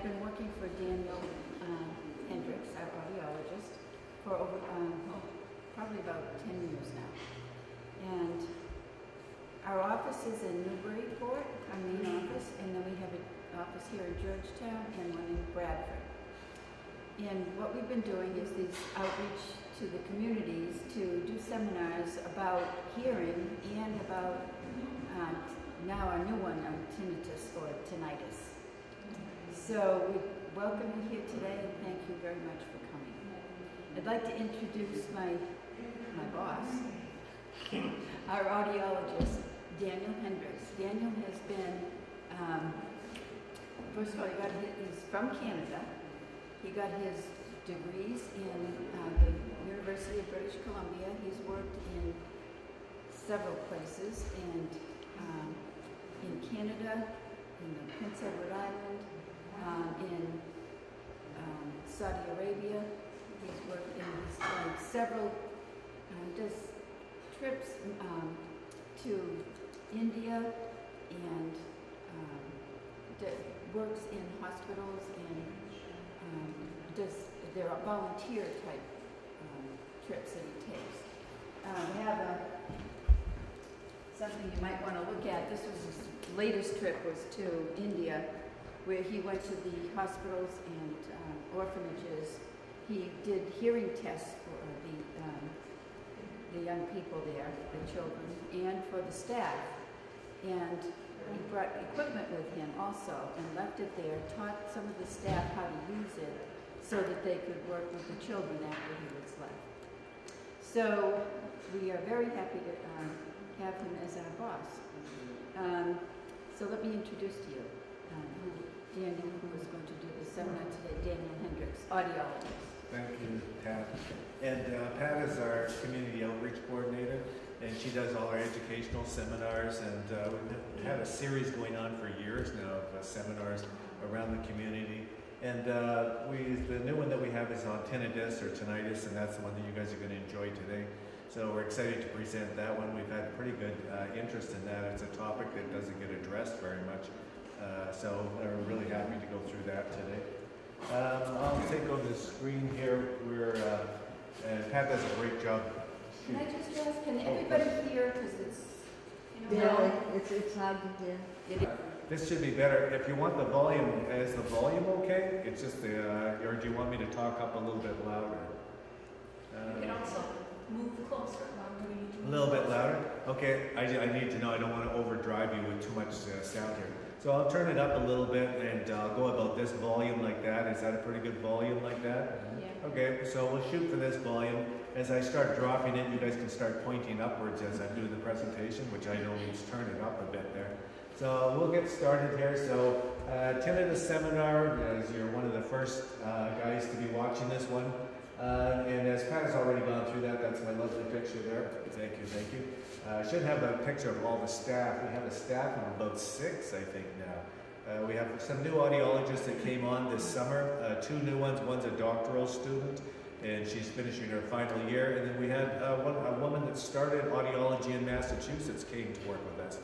I've been working for Daniel Hendricks, our audiologist, for over probably about 10 years now. And our office is in Newburyport, our main office, and then we have an office here in Georgetown and one in Bradford. And what we've been doing is these outreach to the communities to do seminars about hearing and about now our new one on tinnitus or tinnitus. So we welcome you here today and thank you very much for coming. I'd like to introduce my boss, our audiologist, Daniel Hendricks. Daniel has been, first of all, he's from Canada. He got his degrees in the University of British Columbia. He's worked in several places, and in Canada, in Prince Edward Island, in Saudi Arabia. He's worked in several, does trips to India, and works in hospitals, and there are volunteer type trips that he takes. We have something you might want to look at. This was his latest trip, was to India, where he went to the hospitals and orphanages. He did hearing tests for the young people there, the children, and for the staff. And he brought equipment with him also and left it there, taught some of the staff how to use it so that they could work with the children after he was left. So we are very happy to have him as our boss. So let me introduce to you Daniel, who is going to do the seminar today, Daniel Hendricks, audiologist. Thank you, Pat. And Pat is our community outreach coordinator, and she does all our educational seminars, and we've had a series going on for years now of seminars around the community. And the new one that we have is on tinnitus or tinnitus, and that's the one that you guys are going to enjoy today. So we're excited to present that one. We've had pretty good interest in that. It's a topic that doesn't get addressed very much. So we're really happy to go through that today. I'll take over the screen here. And Pat does a great job. Can I just ask, can everybody hear? Because it's, it's hard to hear. This should be better. If you want the volume, is the volume okay? It's just or do you want me to talk up a little bit louder? You can also move closer. A little bit louder? Okay, I need to know. I don't want to overdrive you with too much sound here. So I'll turn it up a little bit and I'll go about this volume like that. Is that a pretty good volume like that? Yeah. Okay, so we'll shoot for this volume. As I start dropping it, you guys can start pointing upwards as I'm doing the presentation, which I know means turn it up a bit there. So we'll get started here. So tinnitus seminar, as you're one of the first guys to be watching this one. And as Pat has already gone through that, that's my lovely picture there. Thank you, thank you. I should have a picture of all the staff. We have a staff of about 6, I think, now. We have some new audiologists that came on this summer, 2 new ones. One's a doctoral student, and she's finishing her final year. And then we had a woman that started audiology in Massachusetts came to work with us.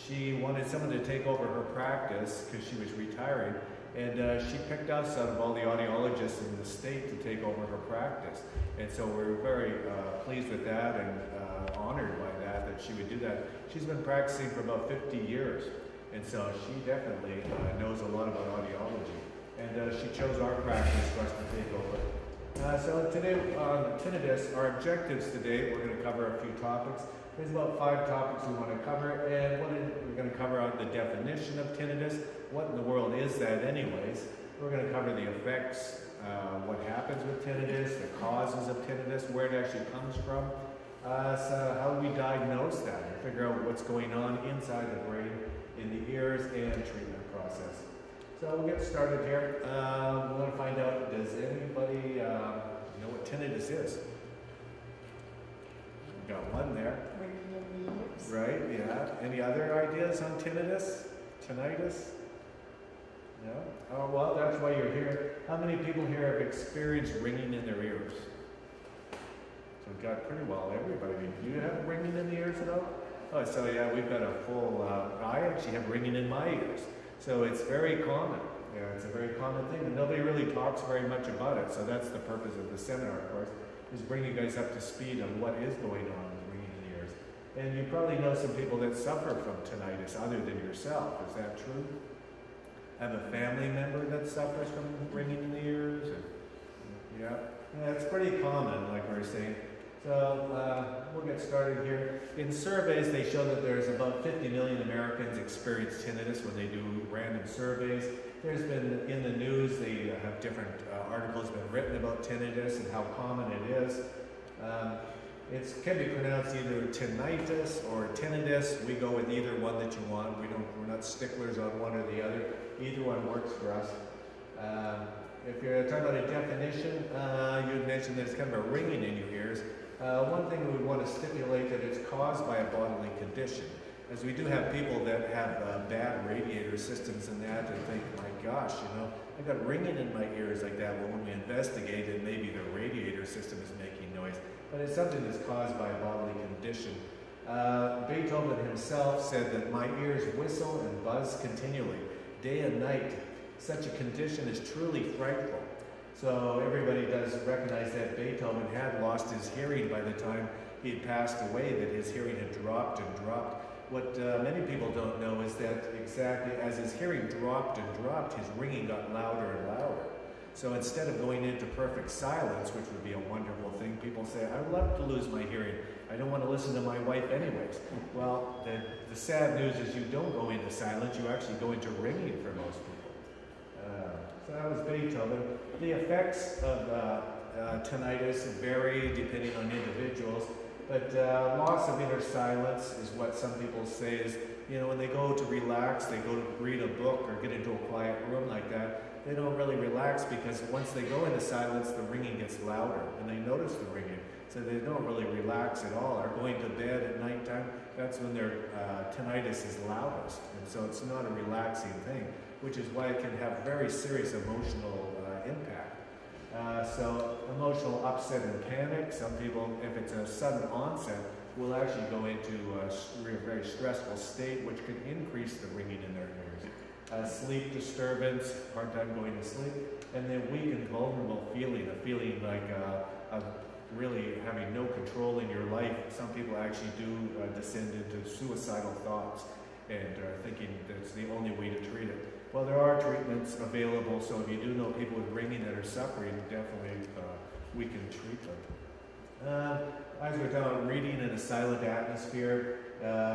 She wanted someone to take over her practice because she was retiring. And she picked us out of all the audiologists in the state to take over her practice. And so we're very pleased with that and honored by that she would do that. She's been practicing for about 50 years. And so she definitely knows a lot about audiology. And she chose our practice for us to take over. So today on tinnitus, our objectives today, we're going to cover a few topics. There's about 5 topics we want to cover, and we're going to cover out the definition of tinnitus. What in the world is that anyways? We're going to cover the effects, what happens with tinnitus, the causes of tinnitus, where it actually comes from, so how we diagnose that and figure out what's going on inside the brain, in the ears, and treatment process. So we'll get started here. We want to find out, does anybody know what tinnitus is? Got one there. Right, yeah. Any other ideas on tinnitus? Tinnitus? No? Oh, well, that's why you're here. How many people here have experienced ringing in their ears? So we've got pretty well everybody. Do you have ringing in the ears at all? Oh, so yeah, we've got a full, I actually have ringing in my ears. So it's very common. Yeah, it's a very common thing, and nobody really talks very much about it. So that's the purpose of the seminar, of course, is bring you guys up to speed on what is going on with ringing in the ears. And you probably know some people that suffer from tinnitus other than yourself. Is that true? Have a family member that suffers from ringing in the ears? Or, yeah, it's pretty common, like we were saying. So we'll get started here. In surveys, they show that there's about 50 million Americans experience tinnitus when they do random surveys. There's been, in the news, they have different articles been written about tinnitus and how common it is. It can be pronounced either tinnitus or tinnitus. We go with either one that you want. We're not sticklers on one or the other. Either one works for us. If you're talking about a definition, you had mentioned that it's kind of a ringing in your ears. One thing we would want to stipulate that it's caused by a bodily condition, as we do have people that have bad radiator systems and that, and think, my gosh, you know, I got ringing in my ears like that. Well, when we investigate it, maybe the radiator system is making noise, but it's something that's caused by a bodily condition. Beethoven himself said that my ears whistle and buzz continually, day and night. Such a condition is truly frightful. So everybody does recognize that Beethoven had lost his hearing by the time he had passed away, that his hearing had dropped and dropped. What many people don't know is that exactly as his hearing dropped and dropped, his ringing got louder and louder. So instead of going into perfect silence, which would be a wonderful thing, people say, I would love to lose my hearing. I don't want to listen to my wife anyways. Well, the sad news is you don't go into silence, you actually go into ringing for most people. So that was Beethoven. The effects of tinnitus vary depending on individuals, but loss of inner silence is what some people say is, you know, when they go to relax, they go to read a book or get into a quiet room like that, they don't really relax because once they go into silence, the ringing gets louder and they notice the ringing. So they don't really relax at all. Or going to bed at nighttime, that's when their tinnitus is loudest. And so it's not a relaxing thing, which is why it can have very serious emotional impact. So emotional upset and panic, some people, if it's a sudden onset, will actually go into a very stressful state, which can increase the ringing in their ears. Sleep disturbance, hard time going to sleep, and then weak and vulnerable feeling, a feeling like of really having no control in your life. Some people actually do descend into suicidal thoughts and thinking that's the only way to treat it. Well, there are treatments available, so if you do know people with ringing that are suffering, definitely we can treat them. As we're talking about, reading in a silent atmosphere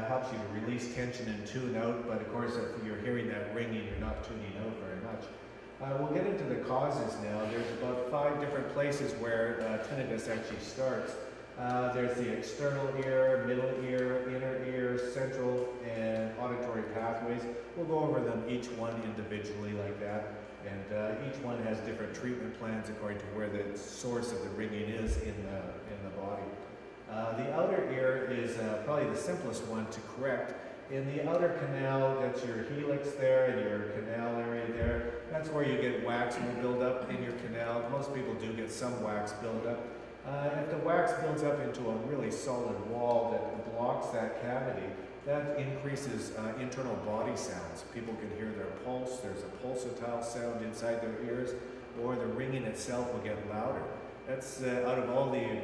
helps you to release tension and tune out, but of course if you're hearing that ringing, you're not tuning out very much. We'll get into the causes now. There's about 5 different places where tinnitus actually starts. There's the external ear, middle ear, inner ear, central, and auditory pathways. We'll go over them each one individually like that, and each one has different treatment plans according to where the source of the ringing is in the body. The outer ear is probably the simplest one to correct. In the outer canal, that's your helix there and your canal area there. That's where you get wax will build up in your canal. Most people do get some wax buildup. If the wax builds up into a really solid wall that blocks that cavity, that increases internal body sounds. People can hear their pulse. There's a pulsatile sound inside their ears, or the ringing itself will get louder. That's out of all the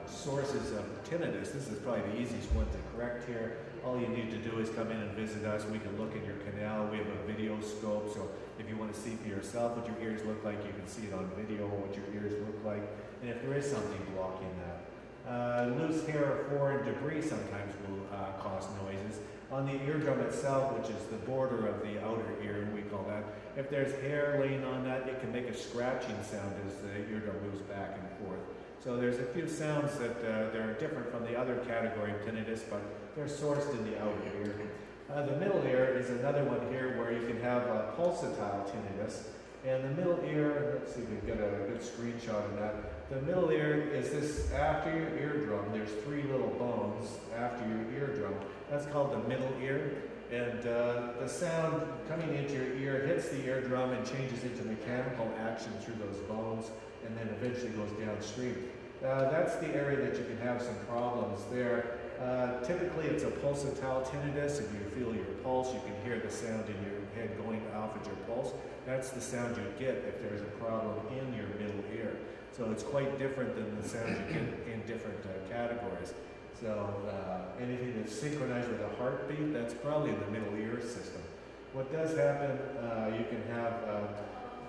sources of tinnitus, this is probably the easiest one to correct here. All you need to do is come in and visit us. We can look at your canal. We have a video scope, so if you want to see for yourself what your ears look like, you can see it on video, what your ears look like, and if there is something blocking that. Loose hair or foreign debris sometimes will cause noises. On the eardrum itself, which is the border of the outer ear, we call that, if there's hair laying on that, it can make a scratching sound as the eardrum moves back and forth. So there's a few sounds that they're different from the other category of tinnitus, but they're sourced in the outer ear. The middle ear is another one here where you can have pulsatile tinnitus. And the middle ear, let's see if we can get a good screenshot of that. The middle ear is this after your eardrum. There's 3 little bones after your eardrum. That's called the middle ear. And the sound coming into your ear hits the eardrum and changes into mechanical action through those bones, and then eventually goes downstream. That's the area that you can have some problems there. Typically it's a pulsatile tinnitus. If you feel your pulse, you can hear the sound in your head going off at your pulse. That's the sound you get if there's a problem in your middle ear. So it's quite different than the sounds you get in different categories. So anything that's synchronized with a heartbeat, that's probably in the middle ear system. What does happen, you can have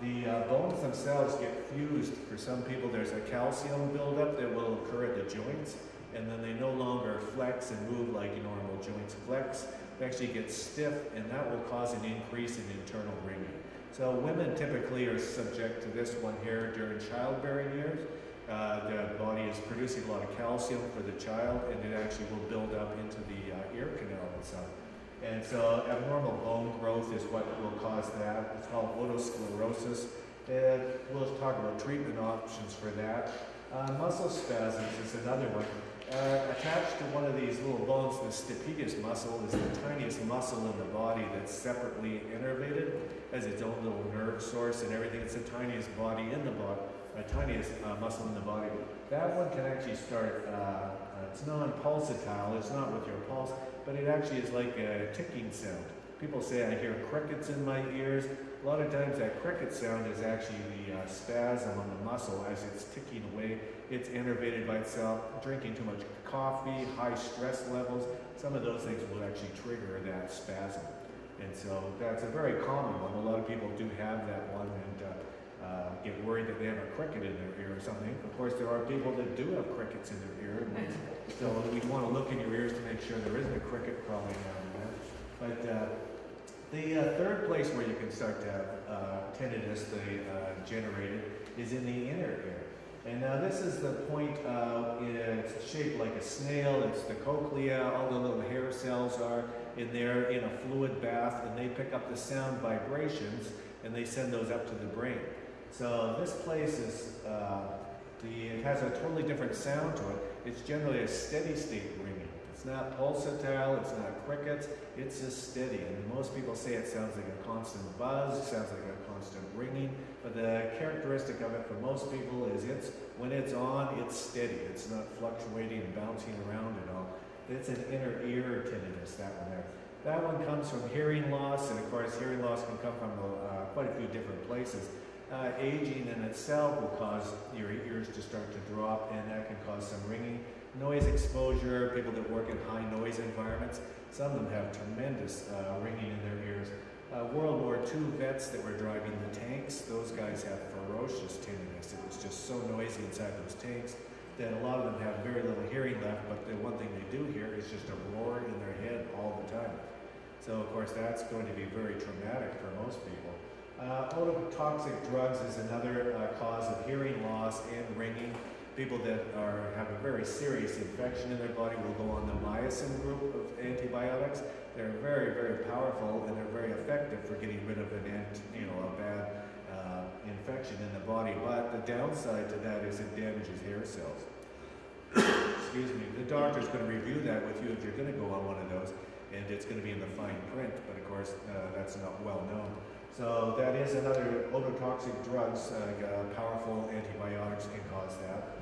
the bones themselves get fused. For some people, there's a calcium buildup that will occur at the joints, and then they no longer flex and move like normal joints flex. They actually get stiff, and that will cause an increase in internal ringing. So women typically are subject to this one here during childbearing years. The body is producing a lot of calcium for the child, and it actually will build up into the ear canal itself. And so abnormal bone growth is what will cause that. It's called otosclerosis. And we'll talk about treatment options for that. Muscle spasms is another one. Attached to one of these little bones, the stapedius muscle is the tiniest muscle in the body that's separately innervated, has its own little nerve source and everything. It's the tiniest body in the body, tiniest muscle in the body. That one can actually start, it's non-pulsatile, it's not with your pulse, but it actually is like a ticking sound. People say, I hear crickets in my ears. A lot of times that cricket sound is actually the spasm on the muscle as it's ticking away. It's innervated by itself. Drinking too much coffee, high stress levels, some of those things will actually trigger that spasm. And so that's a very common one. A lot of people do have that one and get worried that they have a cricket in their ear or something. Of course, there are people that do have crickets in their ear. So we want to look in your ears to make sure there isn't a cricket crawling down there. But the third place where you can start to have tinnitus generated is in the inner ear. And now this is the point, it's shaped like a snail, it's the cochlea, all the little hair cells are in there in a fluid bath, and they pick up the sound vibrations and they send those up to the brain. So this place is, it has a totally different sound to it. It's generally a steady state ringing. It's not pulsatile, it's not crickets, it's just steady. And most people say it sounds like a constant buzz, it sounds like a constant ringing, but the characteristic of it for most people is when it's on, it's steady. It's not fluctuating and bouncing around at all. It's an inner ear tinnitus, that one there. That one comes from hearing loss, and of course hearing loss can come from quite a few different places. Aging in itself will cause your ears to start to drop, and that can cause some ringing. Noise exposure, people that work in high noise environments, some of them have tremendous ringing in their ears. World War II vets that were driving the tanks, those guys have ferocious tinnitus. It was just so noisy inside those tanks that a lot of them have very little hearing left, but the one thing they do hear is just a roar in their head all the time. So of course that's going to be very traumatic for most people. Ototoxic drugs is another cause of hearing loss and ringing. People that have a very serious infection in their body will go on the myosin group of antibiotics. They're very, very powerful, and they're very effective for getting rid of a bad infection in the body. But the downside to that is it damages hair cells. Excuse me. The doctor's going to review that with you if you're going to go on one of those, and it's going to be in the fine print. But of course, that's not well known. So that is another ototoxic drugs, powerful antibiotics can cause that.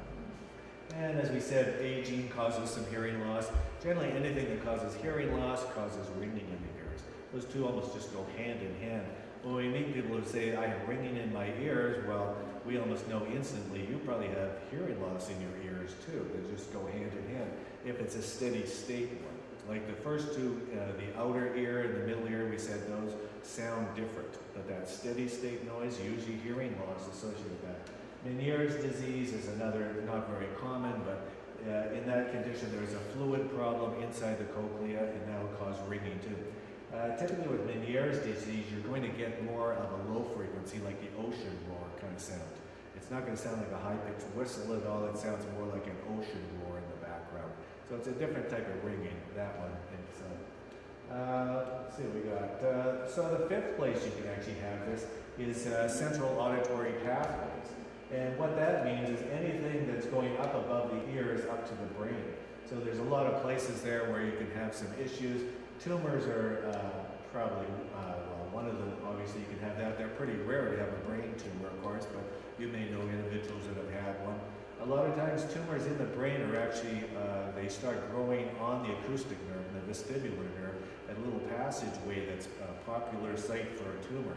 And as we said, aging causes some hearing loss. Generally, anything that causes hearing loss causes ringing in the ears. Those two almost just go hand in hand. When we meet people who say, I have ringing in my ears, well, we almost know instantly you probably have hearing loss in your ears too. They just go hand in hand if it's a steady state one. Like the first two, the outer ear and the middle ear, we said those sound different. But that steady state noise, usually hearing loss associated with that. Meniere's disease is another, not very common, but in that condition there's a fluid problem inside the cochlea, and that will cause ringing too. Typically with Meniere's disease, you're going to get more of a low frequency, like the ocean roar kind of sound. It's not going to sound like a high-pitched whistle at all, it sounds more like an ocean roar in the background. So it's a different type of ringing, that one. Let's see what we got. So the fifth place you can actually have this is central auditory pathways. And what that means is anything that's going up above the ears up to the brain. So there's a lot of places there where you can have some issues. Tumors are probably, one of them, obviously you can have that. They're pretty rare to have a brain tumor, of course, but you may know individuals that have had one. A lot of times tumors in the brain are actually, they start growing on the acoustic nerve, the vestibular nerve, a little passageway that's a popular site for a tumor.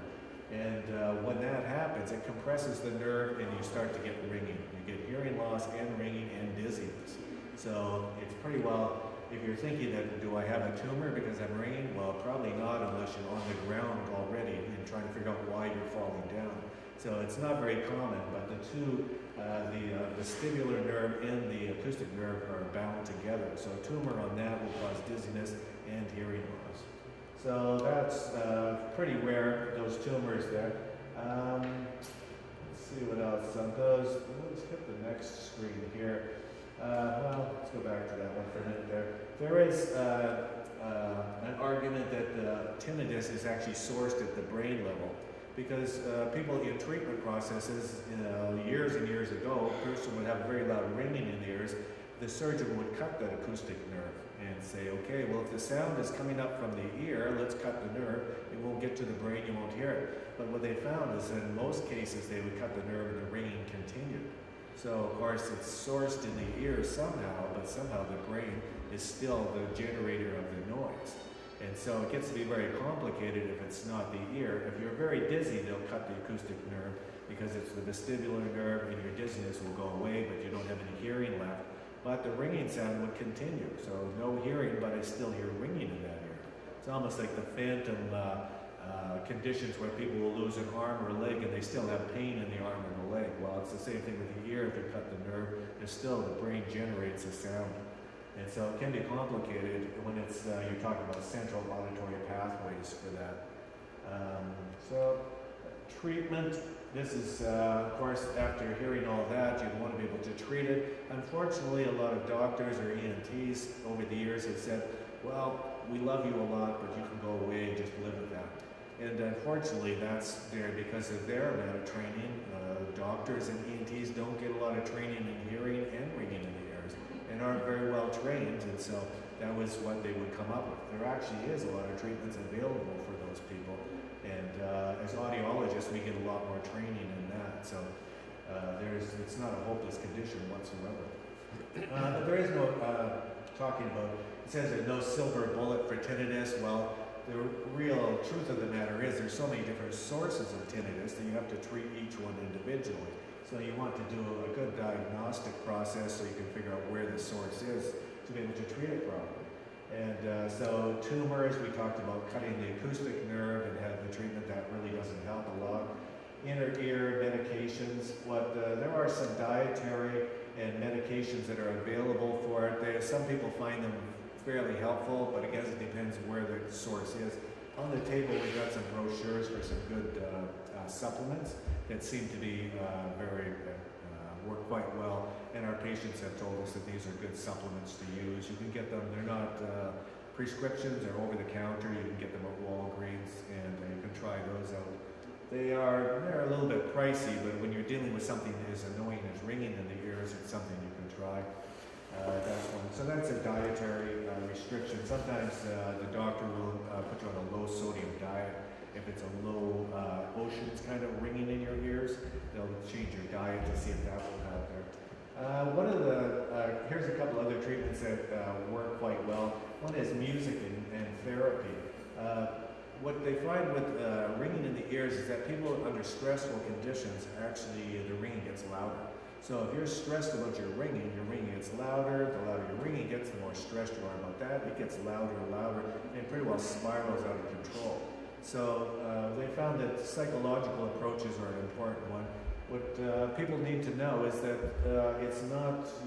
And when that happens, it compresses the nerve and you start to get ringing. You get hearing loss and ringing and dizziness. So it's pretty well, if you're thinking that, do I have a tumor because I'm ringing? Well, probably not unless you're on the ground already and trying to figure out why you're falling down. So it's not very common, but the two, the vestibular nerve and the acoustic nerve are bound together. So a tumor on that will cause dizziness and hearing loss. So that's pretty rare, those tumors there. Let's see what else on those. Let's hit the next screen here. Well, let's go back to that one for a minute there. There is an argument that tinnitus is actually sourced at the brain level because people in treatment processes, years and years ago, a person would have very loud ringing in the ears. The surgeon would cut that acoustic nerve and say, okay, well, if the sound is coming up from the ear, let's cut the nerve. It won't get to the brain, you won't hear it. But what they found is that in most cases, they would cut the nerve and the ringing continued. So, of course, it's sourced in the ear somehow, but somehow the brain is still the generator of the noise. And so it gets to be very complicated if it's not the ear. If you're very dizzy, they'll cut the acoustic nerve because it's the vestibular nerve and your dizziness will go away, but you don't have any hearing left. But the ringing sound would continue. So no hearing, but I still hear ringing in that ear. It's almost like the phantom conditions where people will lose an arm or a leg and they still have pain in the arm or the leg. Well, it's the same thing with the ear. If you cut the nerve, there's still the brain generates a sound. And so it can be complicated when it's you're talking about central auditory pathways for that. So treatment, this is, of course, after hearing all that, you'd want to be able to treat it. Unfortunately, a lot of doctors or ENTs over the years have said, well, we love you a lot, but you can go away and just live with that. And unfortunately, that's there because of their amount of training. Doctors and ENTs don't get a lot of training in hearing and ringing in the ears and aren't very well trained, and so that was what they would come up with. There actually is a lot of treatments available for those people, and as audiologists, we get a lot more training in that, so it's not a hopeless condition whatsoever. But there is no talking about, it says there's no silver bullet for tinnitus. Well, the real truth of the matter is there's so many different sources of tinnitus that you have to treat each one individually. So you want to do a good diagnostic process so you can figure out where the source is to be able to treat it properly. And so tumors, we talked about cutting the acoustic nerve and have the treatment that really doesn't help a lot. Inner ear medications, there are some dietary and medications that are available for it. Some people find them fairly helpful, but I guess it depends where the source is. On the table, we've got some brochures for some good supplements that seem to be work quite well, and our patients have told us that these are good supplements to use. You can get them, they're not prescriptions, they're over the counter, you can get them at Walgreens, and you can try those out. They're a little bit pricey, but when you're dealing with something as annoying as ringing in the ears, it's something you can try. That's one. So that's a dietary restriction. Sometimes the doctor will put you on a low sodium diet. If it's a low oceans kind of ringing in your ears, they'll change your diet to see if that will help there. Here's a couple other treatments that work quite well. One is music and therapy. What they find with ringing in the ears is that people under stressful conditions, actually the ringing gets louder. So if you're stressed about your ringing gets louder. The louder your ringing gets, the more stressed you are about that. It gets louder and louder, and pretty well spirals out of control. So they found that psychological approaches are an important one. What people need to know is that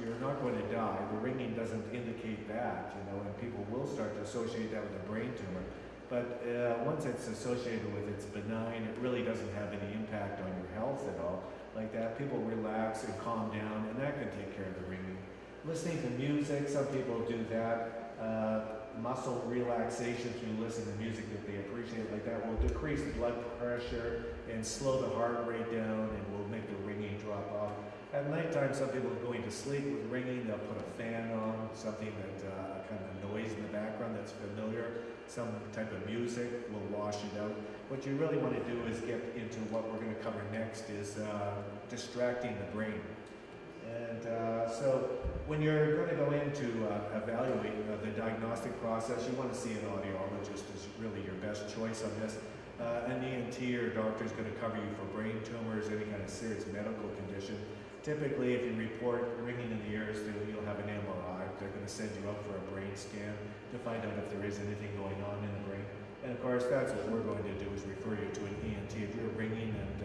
you're not going to die. The ringing doesn't indicate that, and people will start to associate that with a brain tumor. But once it's associated with it's benign, it really doesn't have any impact on your health at all. Like that, people relax and calm down, and that can take care of the ringing. Listening to music, some people do that. Muscle relaxation through listening to music that they appreciate, like that will decrease blood pressure and slow the heart rate down and will make the ringing drop off. At nighttime, some people are going to sleep with ringing. They'll put a fan on, something that kind of noise in the background that's familiar. Some type of music will wash it out. What you really want to do is get into what we're going to cover next is distracting the brain. And so when you're going to go into evaluate the diagnostic process, you want to see an audiologist is really your best choice on this. An ENT or doctor is going to cover you for brain tumors, any kind of serious medical condition. Typically, if you report ringing in the ears, you'll have an MRI. They're going to send you up for a brain scan to find out if there is anything going on in the brain. And of course, that's what we're going to do, is refer you to an ENT. If you're ringing and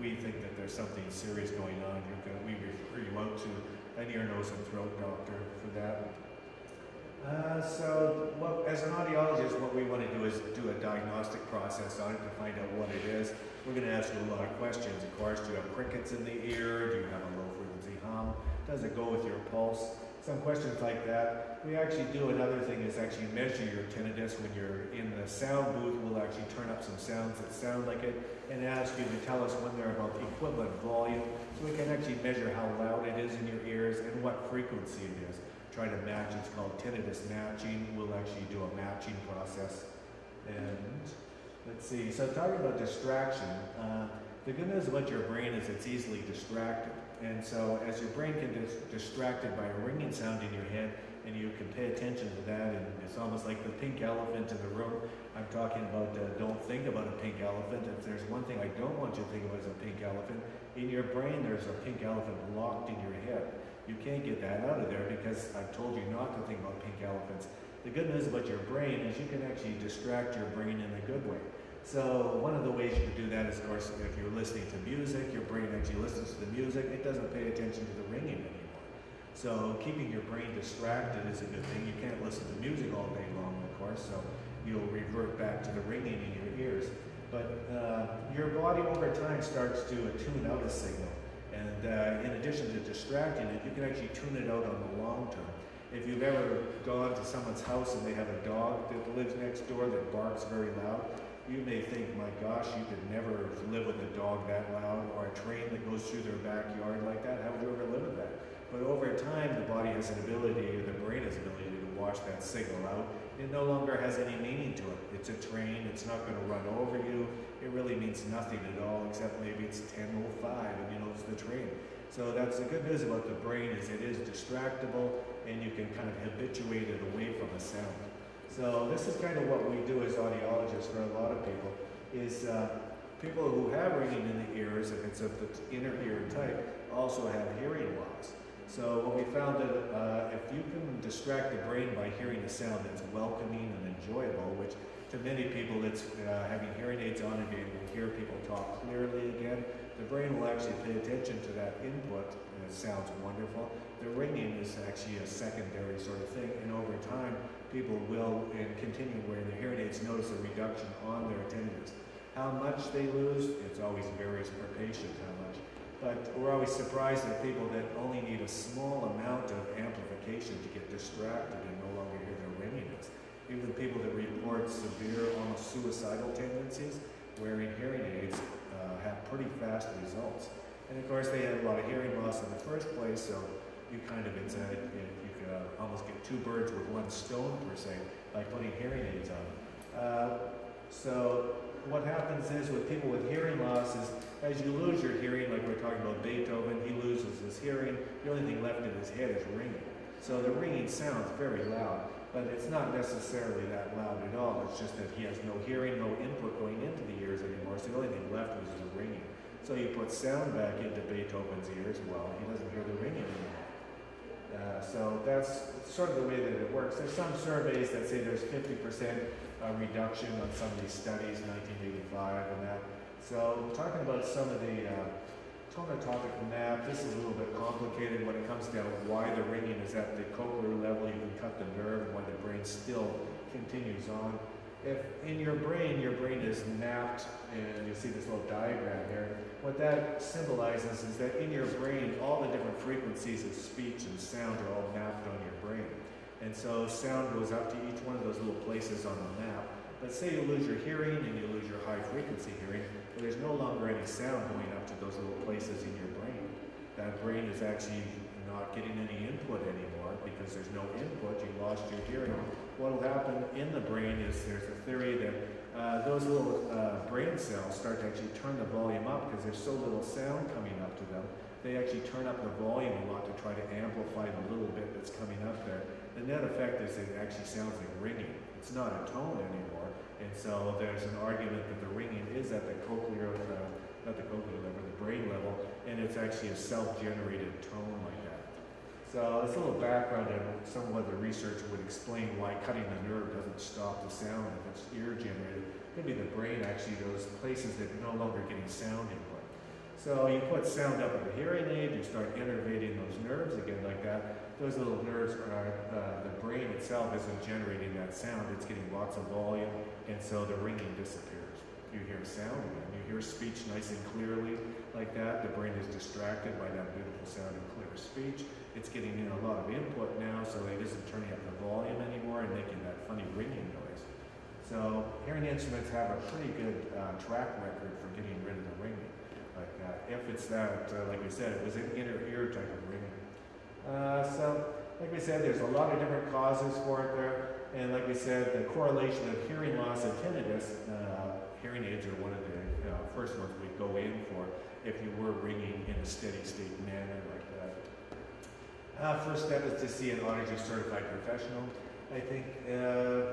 we think that there's something serious going on, we refer you out to an ear, nose, and throat doctor for that. As an audiologist, what we want to do is do a diagnostic process on it to find out what it is. We're going to ask you a lot of questions. Of course, do you have crickets in the ear? Do you have a low frequency hum? Does it go with your pulse? Some questions like that. We actually do another thing is actually measure your tinnitus. When you're in the sound booth, we'll actually turn up some sounds that sound like it and ask you to tell us when they're about the equivalent volume, so we can actually measure how loud it is in your ears and what frequency it is. Try to match, it's called tinnitus matching. We'll actually do a matching process. And let's see, so talking about distraction, the good news about your brain is it's easily distracted. And so as your brain can get distracted by a ringing sound in your head, and you can pay attention to that, and it's almost like the pink elephant in the room. I'm talking about don't think about a pink elephant. If there's one thing I don't want you to think about as a pink elephant, in your brain there's a pink elephant locked in your head. You can't get that out of there because I've told you not to think about pink elephants. The good news about your brain is you can actually distract your brain in a good way. So one of the ways you can do that is, of course, if you're listening to music, your brain actually listens to the music. It doesn't pay attention to the ringing anymore. So keeping your brain distracted is a good thing. You can't listen to music all day long, of course, so you'll revert back to the ringing in your ears. But your body over time starts to tune out a signal. And in addition to distracting it, you can actually tune it out on the long term. If you've ever gone to someone's house and they have a dog that lives next door that barks very loud, you may think, my gosh, you could never live with a dog that loud, or a train that goes through their backyard like that. How would you ever live with that? But over time, the body has an ability, or the brain has an ability to wash that signal out. It no longer has any meaning to it. It's a train, it's not going to run over you. It really means nothing at all, except maybe it's 10:05 and you know it's the train. So that's the good news about the brain, is it is distractible, and you can kind of habituate it away from a sound. So this is kind of what we do as audiologists for a lot of people, is people who have ringing in the ears, if it's of the inner ear type, also have hearing loss. So what we found that if you can distract the brain by hearing a sound that's welcoming and enjoyable, which to many people it's having hearing aids on and being able to hear people talk clearly again, the brain will actually pay attention to that input, and it sounds wonderful. The ringing is actually a secondary sort of thing, and over time people will, and continue wearing their hearing aids, notice a reduction on their tinnitus. How much they lose, it's always varies per patient how much. But we're always surprised at people that only need a small amount of amplification to get distracted and no longer hear their ringiness. Even people that report severe, almost suicidal tendencies, wearing hearing aids have pretty fast results. And of course, they had a lot of hearing loss in the first place, so you kind of, you could almost get two birds with one stone per se by putting hearing aids on. So what happens is with people with hearing loss is, as you lose your hearing, like we're talking about Beethoven, he loses his hearing, the only thing left in his head is ringing. So the ringing sounds very loud, but it's not necessarily that loud at all. It's just that he has no hearing, no input going into the ears anymore, so the only thing left was the ringing. So you put sound back into Beethoven's ears, well, he doesn't hear the ringing anymore. So that's sort of the way that it works. There's some surveys that say there's 50% reduction on some of these studies, 1985 and that. So talking about some of the tonotopic map, this is a little bit complicated when it comes down to why the ringing is at the cochlear level. You can cut the nerve and why the brain still continues on. If in your brain is mapped, and you see this little diagram here, what that symbolizes is that in your brain, all the different frequencies of speech and sound are all mapped on your brain. And so sound goes up to each one of those little places on the map. But say you lose your hearing and you lose your high frequency hearing, well, there's no longer any sound going up to those little places in your brain. That brain is actually not getting any input anymore because there's no input, you lost your hearing. What will happen in the brain is there's a theory that those little brain cells start to actually turn the volume up because there's so little sound coming up to them they actually turn up the volume a lot to try to amplify the little bit that's coming up there. The net effect is it actually sounds like ringing. It's not a tone anymore. And so there's an argument that the ringing is at the cochlear, not the cochlear level, the brain level, and it's actually a self-generated tone like that. So it's a little background on some of the research would explain why cutting the nerve doesn't stop the sound if it's ear-generated. Maybe the brain actually, those places that are no longer getting sound input. So you put sound up with a hearing aid, you start innervating those nerves again like that. Those little nerves are, the brain itself isn't generating that sound, it's getting lots of volume, and so the ringing disappears. You hear sound again, you hear speech nice and clearly like that. The brain is distracted by that beautiful sound and clear speech. It's getting in a lot of input now, so it isn't turning up the volume anymore and making that funny ringing noise. So hearing instruments have a pretty good track record for getting rid of the ringing. Like if it's that, like we said, it was an inner ear type of ringing. So like we said, there's a lot of different causes for it there. And like we said, the correlation of hearing loss and tinnitus, hearing aids are one of the first ones we go in for if you were ringing in a steady state manner like that. First step is to see an auditory certified professional. I think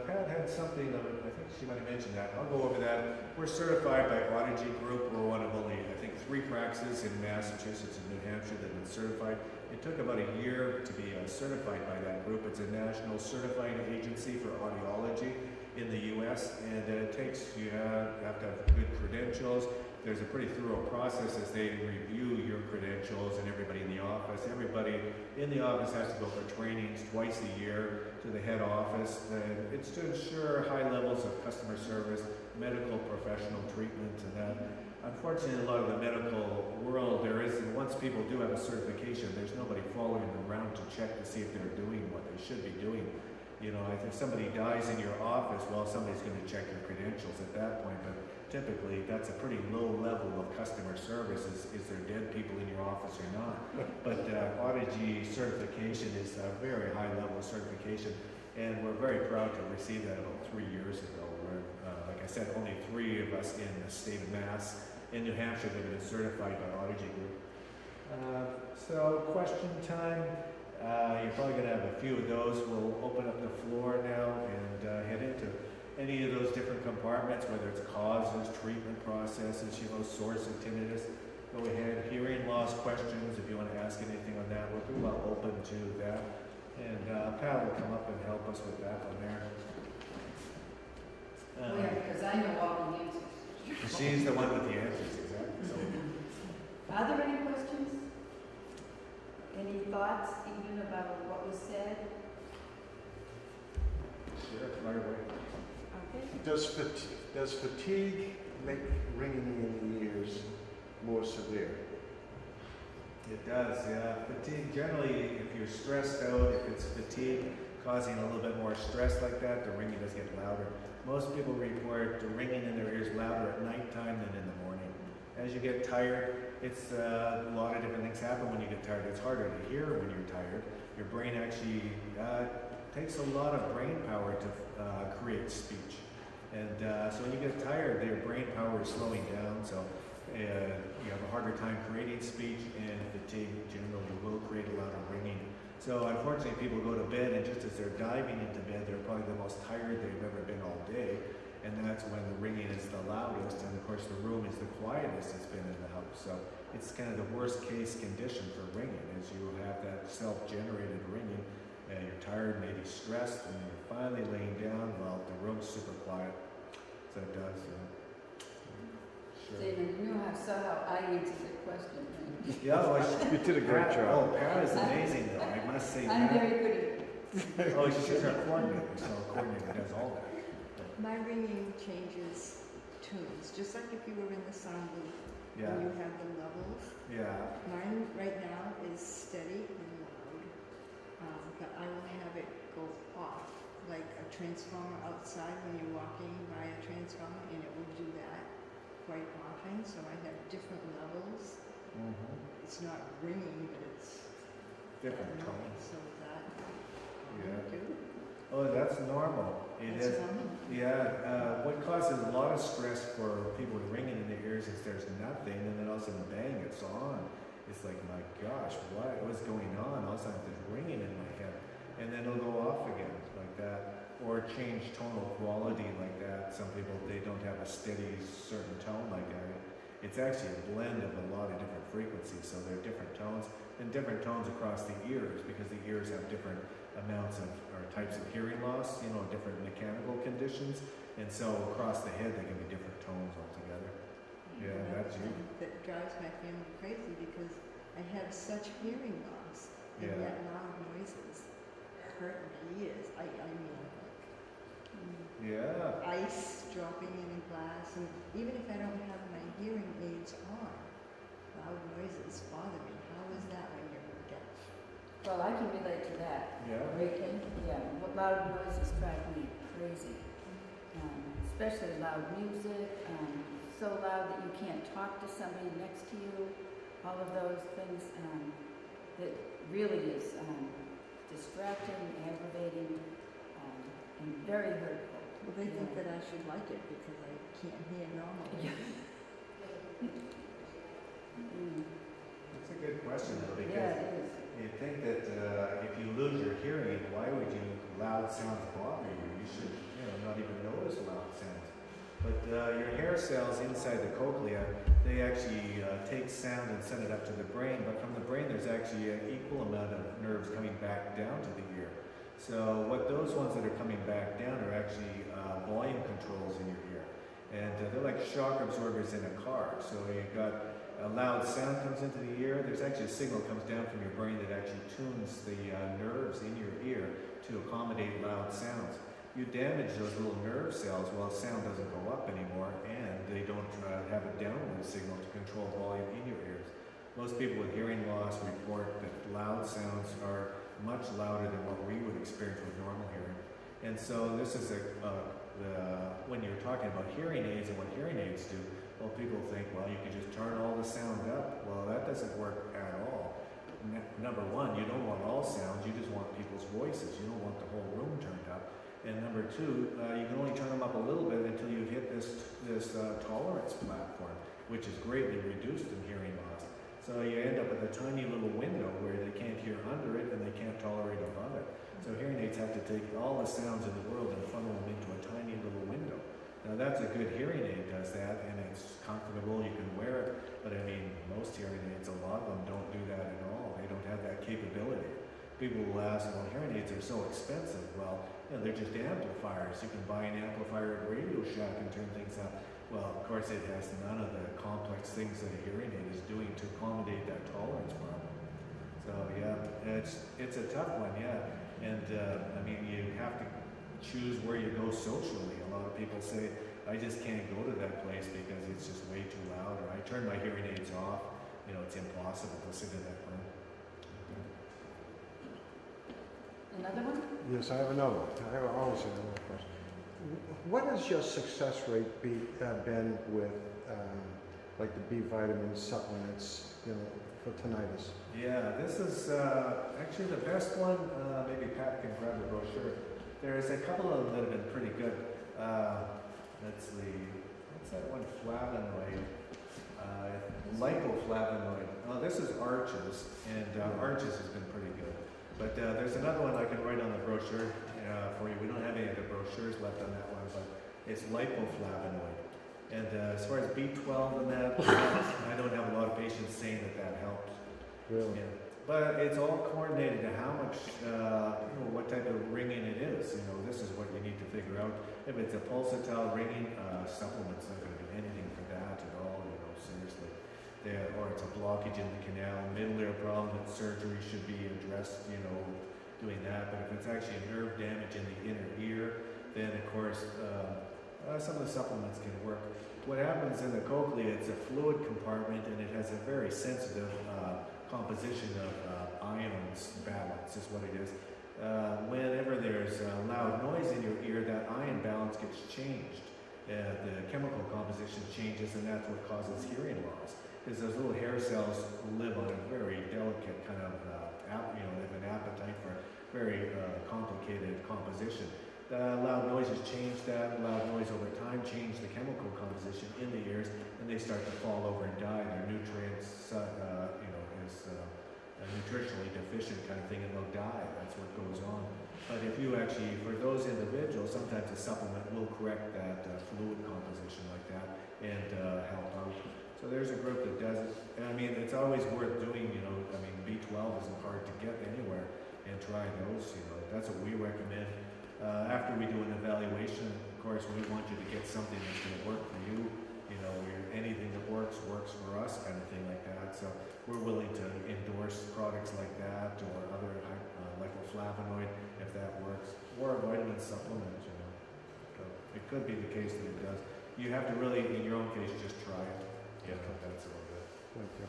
Pat had something, I think she might have mentioned that. I'll go over that. We're certified by Allergic Group. We're one of only, I think, 3 practices in Massachusetts and New Hampshire that have been certified. It took about a year to be certified by that group. It's a national certifying agency for audiology in the U.S. and it takes, you have to have good credentials. There's a pretty thorough process as they review your credentials and everybody in the office. Everybody in the office has to go for trainings twice a year to the head office. And it's to ensure high levels of customer service, medical professional treatment, and that. Unfortunately, a lot of the medical world, once people do have a certification, there's nobody following them around to check to see if they're doing what they should be doing. You know, if somebody dies in your office, well, somebody's going to check your credentials at that point, but typically that's a pretty low level of customer service. Is there dead people in your office or not? But Audigy certification is a very high level of certification, and we're very proud to receive that about 3 years ago. We're, like I said, only 3 of us in the state of Mass, in New Hampshire, that have been certified by Audigy Group. So question time. You're probably going to have a few of those. We'll open up the floor now and head into any of those different compartments, whether it's causes, treatment processes, source of tinnitus. Go ahead. Hearing loss questions, if you want to ask anything on that, we're pretty well open to that. And Pat will come up and help us with that one there. Because I know all the answers. She's the one with the answers, exactly. So, Are there any questions? Any thoughts even about what was said? sure, right away. Okay. Does fatigue make ringing in the ears more severe? It does, yeah. Fatigue, generally, if you're stressed out, if it's fatigue causing a little bit more stress like that, the ringing does get louder. Most people report the ringing in their ears louder at nighttime than in the morning. As you get tired, it's a lot of different things happen when you get tired. It's harder to hear when you're tired. Your brain actually takes a lot of brain power to create speech. And so when you get tired, your brain power is slowing down. So you have a harder time creating speech, and fatigue generally will create a lot of ringing. So unfortunately, people go to bed, and just as they're diving into bed, they're probably the most tired they've ever been all day. And that's when the ringing is the loudest, and of course the room is the quietest it's been in the house. So it's kind of the worst case condition for ringing, is you have that self-generated ringing, and you're tired, maybe stressed, and you're finally laying down, well, the room's super quiet. So it does, sure. David, you know how I answered the question. Right? Yeah, well, You did a great job. Oh, Pat is amazing though, I must say. I'm Pat, very good at oh, she's our coordinator, so coordinator does all that. My ringing changes tunes, just like if you were in the sound booth Yeah, and you have the levels. yeah. Mine right now is steady and loud, but I will have it go off, like a transformer outside when you're walking by a transformer, and it will do that quite often. So I have different levels. Mm-hmm. It's not ringing, but it's Different tones. So that Yeah. too. Oh, that's normal. It That's is. normal. Yeah, what causes a lot of stress for people with ringing in their ears is there's nothing, and then all of a sudden, bang, it's on. it's like, my gosh, what was going on? All of a sudden there's ringing in my head. And then it'll go off again like that. Or change tonal quality like that. Some people, they don't have a steady certain tone like that. It's actually a blend of a lot of different frequencies, so there are different tones and different tones across the ears because the ears have different amounts of or types of hearing loss, you know, different mechanical conditions, and so across the head they can be different tones altogether. Yeah, that's you. That drives my family crazy because I have such hearing loss, and Yeah. yet loud noises hurt my ears. I mean, Yeah. ice dropping in a glass, and even if I don't have my hearing aids on, loud noises bother me. How is that when you're deaf? Well, I can relate to that. Yeah. Breaking, yeah, loud noises drive me crazy. Especially loud music, so loud that you can't talk to somebody next to you. All of those things that really is distracting, aggravating, and very hurtful. Well, they think that I should like it because I can't hear normally. That's a good question though, because Yeah, it is. you'd think that if you lose your hearing, why would you loud sounds bother you? You should, you know, not even notice loud sounds. But your hair cells inside the cochlea, they actually take sound and send it up to the brain. But from the brain, there's actually an equal amount of nerves coming back down to the ear. So what those ones that are coming back down are actually volume controls in your ear. And they're like shock absorbers in a car. So you've got a loud sound comes into the ear. There's actually a signal comes down from your brain that actually tunes the nerves in your ear to accommodate loud sounds. You damage those little nerve cells, well, sound doesn't go up anymore, and they don't have a downward signal to control volume in your ears. Most people with hearing loss report that loud sounds are much louder than what we would experience with normal hearing. And so this is when you're talking about hearing aids and what hearing aids do, well, people think, well, you can just turn all the sound up. Well, that doesn't work at all. Number one, you don't want all sounds, you just want people's voices. You don't want the whole room turned up. And number two, you can only turn them up a little bit until you hit this tolerance platform, which is greatly reduced in hearing loss. So you end up with a tiny little window where they can't hear under it and they can't tolerate above it. So hearing aids have to take all the sounds in the world and funnel them into a tiny little window. Now that's a good hearing aid does that, and it's comfortable, you can wear it, but I mean, most hearing aids, a lot of them don't do that at all. They don't have that capability. People will ask, well, hearing aids are so expensive. Well, you know, they're just amplifiers. You can buy an amplifier at Radio Shack and turn things up. Well, of course, it has none of the complex things that a hearing aid is doing to accommodate that tolerance problem. So yeah, it's a tough one, yeah. And I mean, you have to choose where you go socially. A lot of people say, I just can't go to that place because it's just way too loud, or I turn my hearing aids off. You know, it's impossible to sit in that room. Another one? Yes, I have another one. I have always another question. What has your success rate been with like the B vitamin supplements, you know, for tinnitus? Yeah, this is actually the best one. Maybe Pat can grab the brochure. There's a couple of them that have been pretty good. Let's see, what's that one? Flavonoid. Lipoflavonoid. Oh, this is Arches, and Arches has been pretty good. But there's another one I can write on the brochure for you. We don't have any of the brochures left on that one, but it's lipoflavonoid. And as far as B12 and that, I don't have a lot of patients saying that helps. Really? Yeah. But it's all coordinated to how much, you know, what type of ringing it is. You know, this is what you need to figure out. If it's a pulsatile ringing, supplements not going to do anything for that at all. You know, seriously. Or it's a blockage in the canal, middle ear problem that surgery should be addressed. You know, doing that. But if it's actually nerve damage in the inner ear, then of course some of the supplements can work. What happens in the cochlea? It's a fluid compartment, and it has a very sensitive composition of ions balance is what it is. Whenever there's loud noise in your ear, that ion balance gets changed. The chemical composition changes, and that's what causes hearing loss. Because those little hair cells live on a very delicate kind of, they have an appetite for very complicated composition. Loud noises change that. Loud noise over time change the chemical composition in the ears, and they start to fall over and die. Their nutrients, this nutritionally deficient kind of thing, and they'll die. That's what goes on. But if you actually, for those individuals, sometimes a supplement will correct that fluid composition like that and help out. So there's a group that does it. And I mean, it's always worth doing, you know, I mean, B12 isn't hard to get anywhere, and try those, you know, that's what we recommend. After we do an evaluation, of course, we want you to get something that's going to work for you. You know, anything that works for us, kind of thing like that. So we're willing to endorse products like that, or other like a flavonoid, if that works, or a vitamin supplement. You know, so it could be the case that it does. You have to really, in your own case, just try it. Yeah, that's all good. Thank you.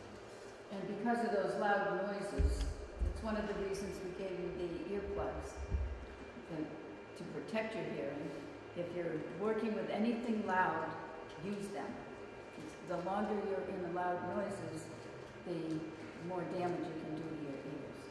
And because of those loud noises, it's one of the reasons we gave you the earplugs to protect your hearing. If you're working with anything loud, use them. The longer you're in the loud noises, the more damage you can do to your ears.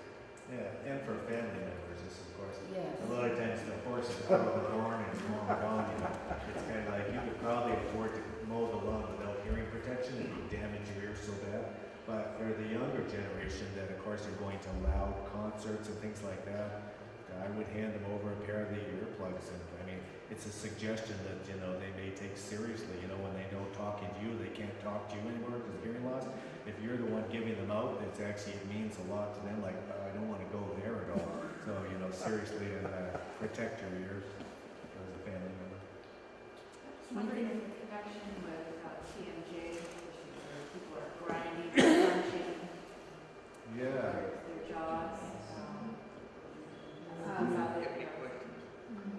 Yeah, and for family members, this of course. Yes. A lot of times the horse is out of the barn and it's long gone. You know, it's kind of like you could probably afford to mow the lawn without hearing protection and you damage your ears so bad. But for the younger generation that of course are going to loud concerts and things like that, I would hand them over a pair of the earplugs. And I mean, it's a suggestion that, you know, they may take seriously. You know, when they don't talk to you, they can't talk to you anymore because of hearing loss. If you're the one giving them out, it means a lot to them. Like, I don't want to go there at all. So, you know, seriously, protect your ears as a family member. Wondering if the connection with TMJ, where people are grinding, crunching Yeah. their jaws.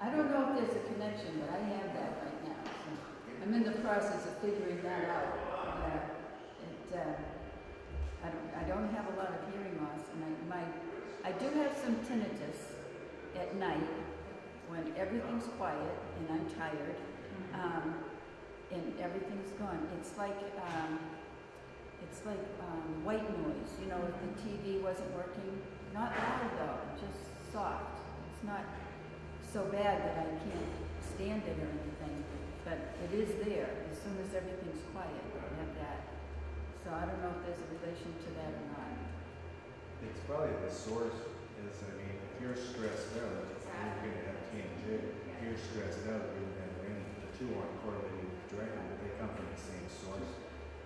I don't know if there's a connection, but I have that right now. So I'm in the process of figuring that out. I don't have a lot of hearing loss, and I do have some tinnitus at night when everything's quiet and I'm tired, and everything's gone. It's like white noise. You know, if the TV wasn't working, not loud though, just soft. It's not so bad that I can't stand it or anything, but it is there. As soon as everything's quiet, I have that. So I don't know if there's a relation to that or not. It's probably the source is, I mean, if you're stressed out, you're going to have TMJ. If you're stressed out, you're going to have rain. The two aren't correlated directly, but they come from the same source.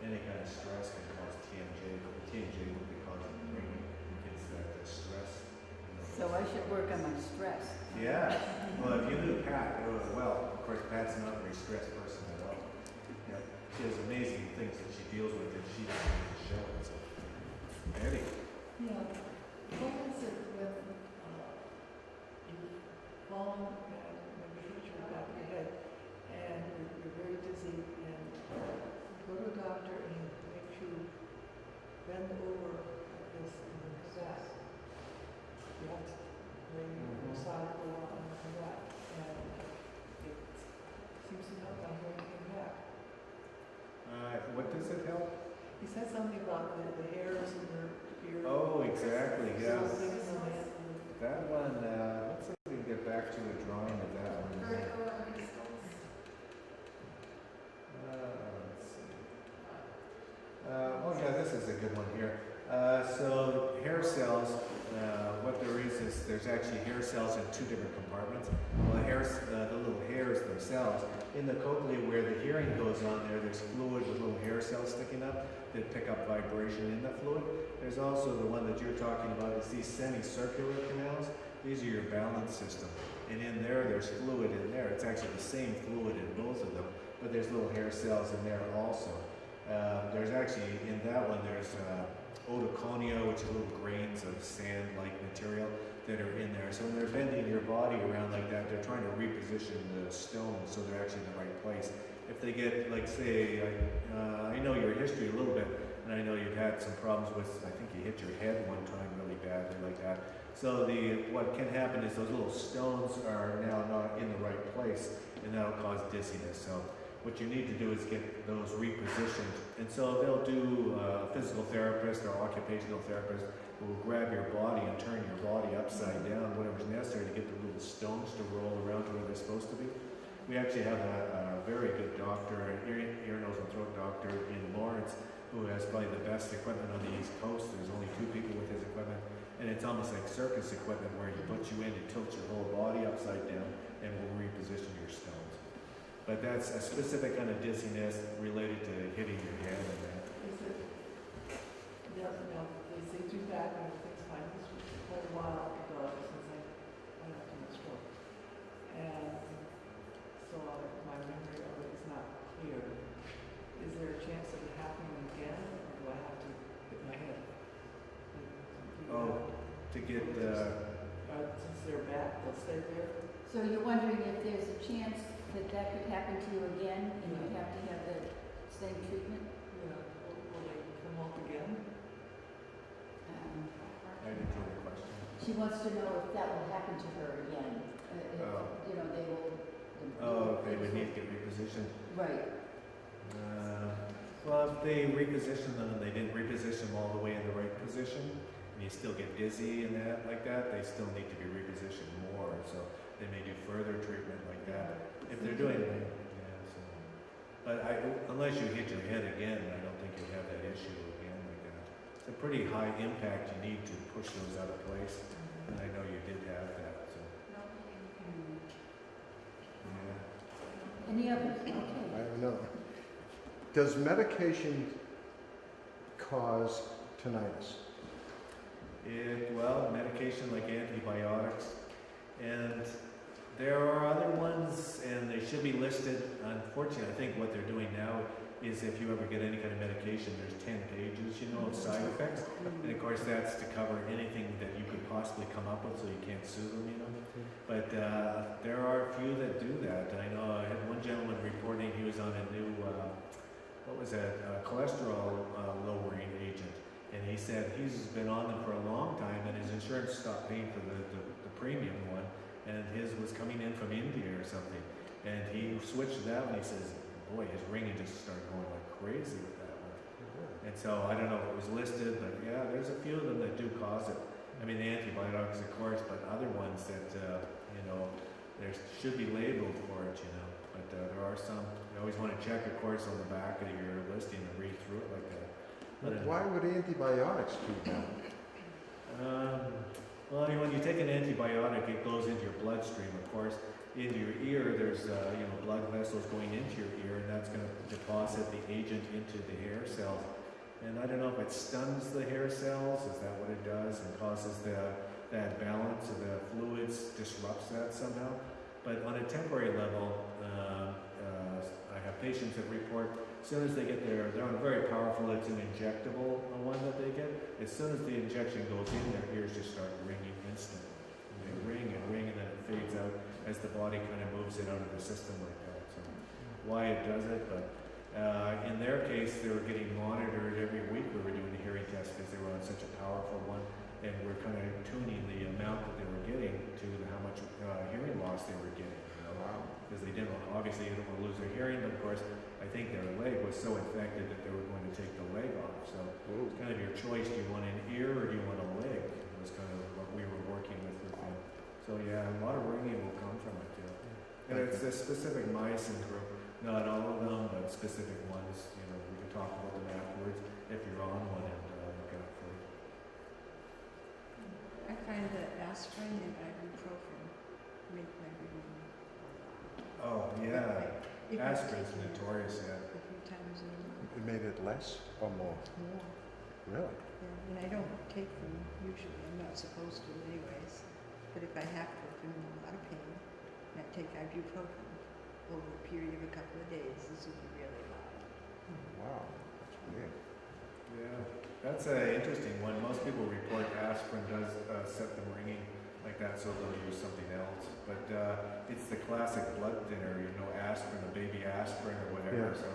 Any kind of stress can cause TMJ, but the TMJ would be causing the rain. It's the stress. You know, So I should work on my stress. Yeah. Well, if you knew Pat, well, of course, Pat's not a very stressed person at all. Yeah. She has amazing things that she deals with that she doesn't even show it. So, Eddie. Yeah, what is it when you've fallen and when you hit your back of your head and you're very dizzy and you go to a doctor and he makes you bend over like this and then come back. You have to lay on the side for a while and come back. And it seems to help on when you come back. What does it help? He said something about the hairs in your ear. Oh, exactly, yeah. Something in the hand. That one, let's see if we can get back to a drawing of that one. Let's see. Oh yeah, this is a good one here. So hair cells, what there is there's actually hair cells in two different compartments. Well, the little hairs themselves, in the cochlea where the hearing goes on there's fluid with little hair cells sticking up that pick up vibration in the fluid. There's also the one that you're talking about, is these semicircular canals. These are your balance system. And in there's fluid in there. It's actually the same fluid in both of them, but there's little hair cells in there also. There's actually, in that one, there's otoconia, which are little grains of sand-like material that are in there. So when they're bending your body around like that, they're trying to reposition the stones so they're actually in the right place. If they get, like, say, I know your history a little bit, and I know you've had some problems with, I think you hit your head one time really badly like that. So what can happen is those little stones are now not in the right place, and that'll cause dizziness. So what you need to do is get those repositioned. And so they'll do a physical therapist or occupational therapist who will grab your body and turn your body upside down, whatever's necessary to get the little stones to roll around to where they're supposed to be. We actually have a very good doctor, an ear, nose, and throat doctor in Lawrence who has probably the best equipment on the East Coast. There's only 2 people with his equipment, and it's almost like circus equipment where he puts you in and tilts your whole body upside down and will reposition your stones. But that's a specific kind of dizziness related to hitting your head and that. Is it, yeah, no, they do that and everything's fine. This was quite a while ago since I went up to my stroke. And so my memory of it is not clear. Is there a chance of it happening again, or do I have to hit my head? To get Since they're back, they'll stay there? So you're wondering if there's a chance that that could happen to you again, and you have to have the same treatment? Yeah. Will they come off again? I didn't hear the question. She wants to know if that will happen to her again. If, you know, they will. They would need to get repositioned. Right. Well, if they reposition them and they didn't reposition them all the way in the right position, and you still get dizzy and that like that, they still need to be repositioned more. So they may do further treatment like that. If they're doing, but unless you hit your head again, I don't think you'll have that issue again like that. It's a pretty high impact. You need to push those out of place, and I know you did have that. So yeah. Any others? Okay. I don't know. Does medication cause tinnitus? Well, medication like antibiotics, and there are other ones, and they should be listed. Unfortunately, I think what they're doing now is if you ever get any kind of medication, there's 10 pages, of side effects, and of course that's to cover anything that you could possibly come up with, so you can't sue them, But there are a few that do that. I know I had one gentleman reporting he was on a new, cholesterol lowering agent. And he said he's been on them for a long time, and his insurance stopped paying for the premium one, and his was coming in from India or something. And he switched to that one. He says, boy, his ringing just started going like crazy with that one. And so I don't know if it was listed, but yeah, there's a few of them that do cause it. I mean, the antibiotics, of course, but other ones that, there should be labeled for it, But there are some. You always want to check, of course, on the back of your listing and read through it like that. But why would antibiotics do that? Well, when you take an antibiotic, it goes into your bloodstream, of course. Into your ear, there's blood vessels going into your ear, and that's going to deposit the agent into the hair cells. And I don't know if it stuns the hair cells, is that what it does, and causes that balance of the fluids, disrupts that somehow. But on a temporary level, I have patients that report as soon as they get they're on a very powerful, it's an injectable one that they get. As soon as the injection goes in, their ears just start ringing instantly. And they ring, and then it fades out as the body kind of moves it out of the system like that. So why it does it, but in their case, they were getting monitored every week. We were doing a hearing test because they were on such a powerful one, and we're kind of tuning the amount that they were getting to how much hearing loss they were getting. Because they didn't want to lose their hearing, but of course, I think their leg was so infected that they were going to take the leg off. So it's kind of your choice. Do you want an ear or do you want a leg? It was kind of what we were working with them. So yeah, a lot of ringing will come from it too. And it's a specific myosin group, not all of them, but specific ones. We can talk about them afterwards if you're on one and look out for it. I find that aspirin and ibuprofen make my breathing. Oh yeah, aspirin's notorious. Yeah. A few times a month. It made it less or more? More. Really? Yeah, and I don't take them usually. I'm not supposed to anyways. But if I have to, if I'm in a lot of pain, I take ibuprofen over a period of a couple of days. This will be really loud. Wow, that's weird. Yeah, that's an interesting one. Most people report aspirin does set them ringing like that, so they'll use something else. But it's the classic blood thinner, aspirin, a baby aspirin or whatever. Yeah. So,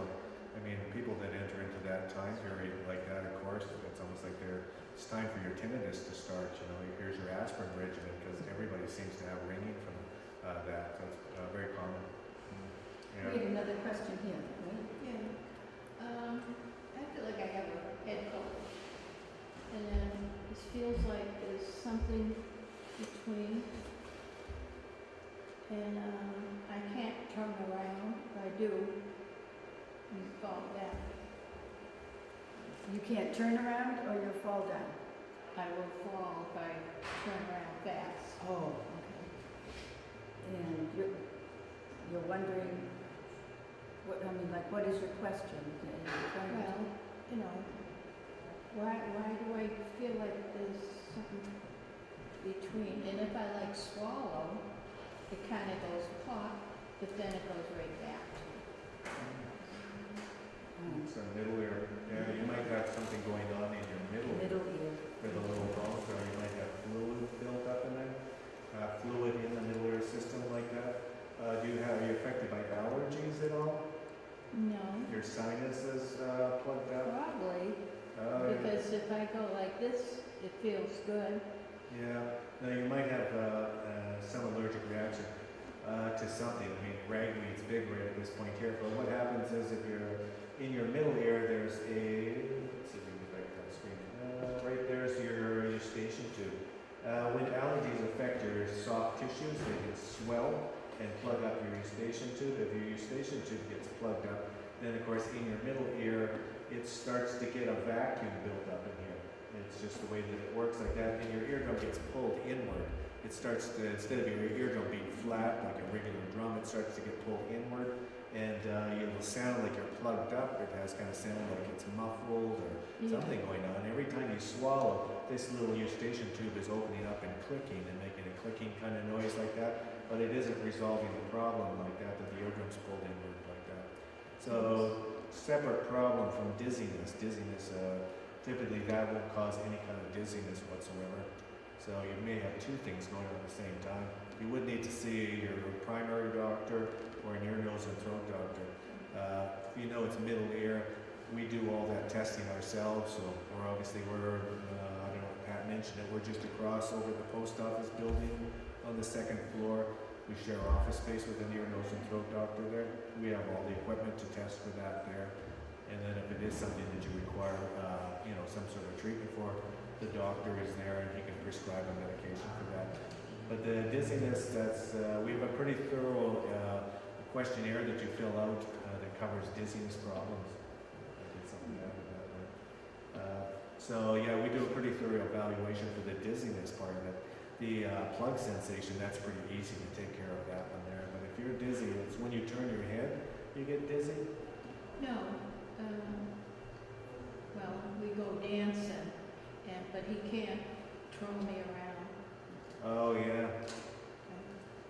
I mean, people that enter into that time period like that, of course, it's almost like it's time for your tinnitus to start. Here's your aspirin regimen, because everybody seems to have ringing from that. So it's very common. Yeah. We have another question here, right? Yeah. I feel like I have a head cold. And then it feels like there's something between. And I can't turn around. If I do, and fall back. can't turn around or you'll fall down? I will fall if I turn around fast. Oh, okay. And you're wondering, what is your question? Well, you know, why do I feel like there's something between? And if I like swallow, it kind of goes pop, but then it goes right back. It's a middle ear. Yeah, you might have something going on in your middle Middle ear. for the little bones, or you might have fluid built up in there. Fluid in the middle ear system like that. Are you affected by allergies at all? No, Your sinuses plugged up? probably, Oh, yeah. because if I go like this, it feels good. Yeah. No, you might have some allergic reaction to something. I mean, ragweed's big right at this point here. But what happens is if you're in your middle ear, there's a, let's see if we can break that screen. Right there's your eustachian tube. When allergies affect your soft tissues, they can swell and plug up your eustachian tube. If your eustachian tube gets plugged up, then of course in your middle ear, it starts to get a vacuum built up in here. It's just the way that it works like that, and your eardrum gets pulled inward. It starts to, instead of your eardrum being flat like a regular drum, it starts to get pulled inward, and it will sound like you're plugged up. It has kind of sound like it's muffled or something going on. Every time you swallow, this little eustachian tube is opening up and clicking and making a clicking kind of noise like that, but it isn't resolving the problem like that the eardrum's pulled inward like that. So, separate problem from dizziness. Dizziness, typically that won't cause any kind of dizziness whatsoever. So you may have two things going on at the same time. You would need to see your primary doctor or an ear, nose, and throat doctor. You know it's middle ear. We do all that testing ourselves, so we're I don't know if Pat mentioned it, we're just across over the post office building on the second floor. We share office space with an ear, nose, and throat doctor there. We have all the equipment to test for that there. And then if it is something that you require, some sort of treatment for, the doctor is there and he can prescribe a medication for that. But the dizziness, we have a pretty thorough questionnaire that you fill out that covers dizziness problems. I did something out of that there. So yeah, we do a pretty thorough evaluation for the dizziness part of it. The plug sensation, that's pretty easy to take care of that one there. But if you're dizzy, it's when you turn your head, you get dizzy? No, well, we go dancing, but he can't throw me around. Oh yeah.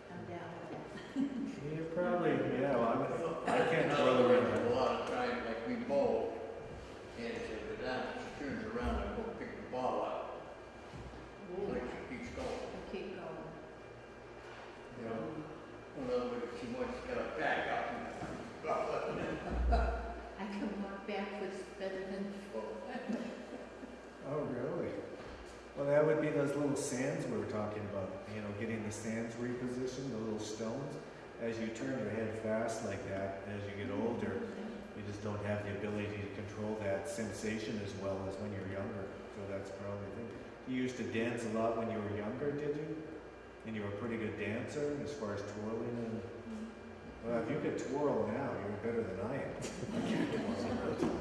I'm down with that. You probably, well, I can't twirl around. A lot of times, like we bowl, and if the dancer turns around and go pick the ball up, like she keeps going. I keep going. You know, in other words, she wants to get back up. I can walk backwards better than forward. Oh really? Well, that would be those little sands we were talking about, getting the sands repositioned, the little stones. As you turn your head fast like that, as you get older, you just don't have the ability to control that sensation as well as when you're younger. So that's probably the thing. You used to dance a lot when you were younger, did you? And you were a pretty good dancer as far as twirling and... Well, if you could twirl now, you're better than I am. I can't twirl.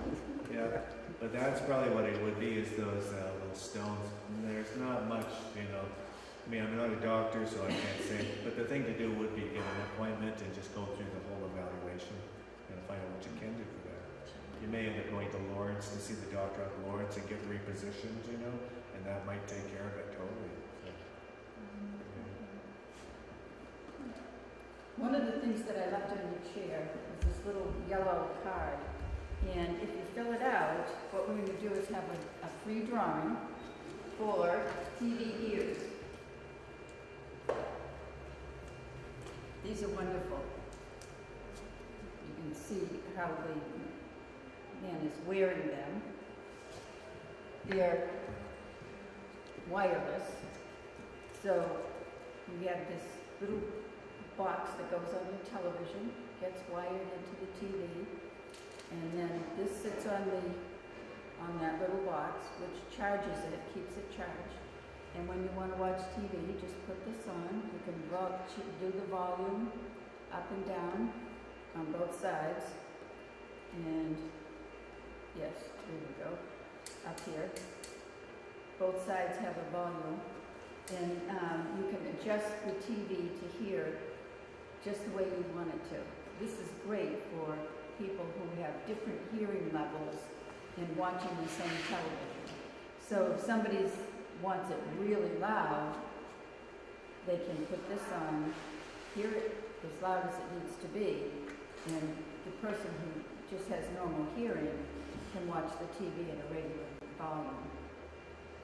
Yeah, but that's probably what it would be, is those little stones. And there's not much, I mean, I'm not a doctor, so I can't say, but the thing to do would be get an appointment and just go through the whole evaluation and find out what you can do for that. You may end up going to Lawrence to see the doctor at Lawrence and get repositioned, and that might take care of it totally. So, One of the things that I left on your chair is this little yellow card. And if you fill it out, what we're going to do is have a free drawing for TV ears. These are wonderful. You can see how the man is wearing them. They're wireless. So we have this little box that goes on your television, gets wired into the TV, and then this sits on that little box, which charges it, keeps it charged. And when you want to watch TV, you just put this on. You can do the volume up and down on both sides. And yes, here we go. up here. Both sides have a volume, and you can adjust the TV to hear just the way you want it to. This is great for people who have different hearing levels and watching the same television. So if somebody wants it really loud, they can put this on, hear it as loud as it needs to be, and the person who just has normal hearing can watch the TV at a regular volume.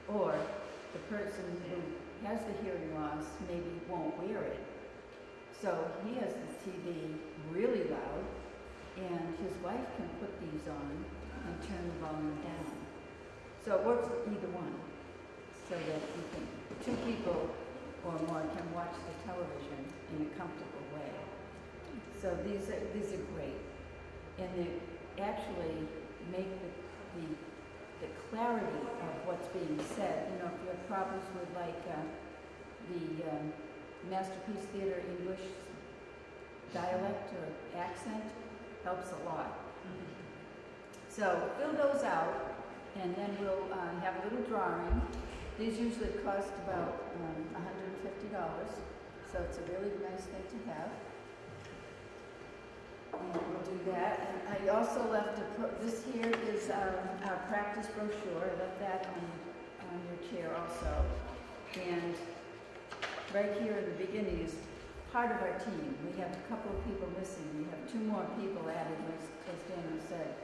Or the person who has the hearing loss maybe won't wear it. So he has the TV really loud, and his wife can put these on and turn the volume down. So it works with either one, so that you can, two people or more can watch the television in a comfortable way. So these are great, and they actually make the clarity of what's being said. You know, if you have problems with like the Masterpiece Theater English dialect or accent, helps a lot. So fill those out, and then we'll have a little drawing. These usually cost about $150, so it's a really nice thing to have. And we'll do that. And I also left this here is our practice brochure. I left that on your chair also. And right here at the beginning is part of our team. We have a couple of people missing. We have 2 more people added, as Daniel said.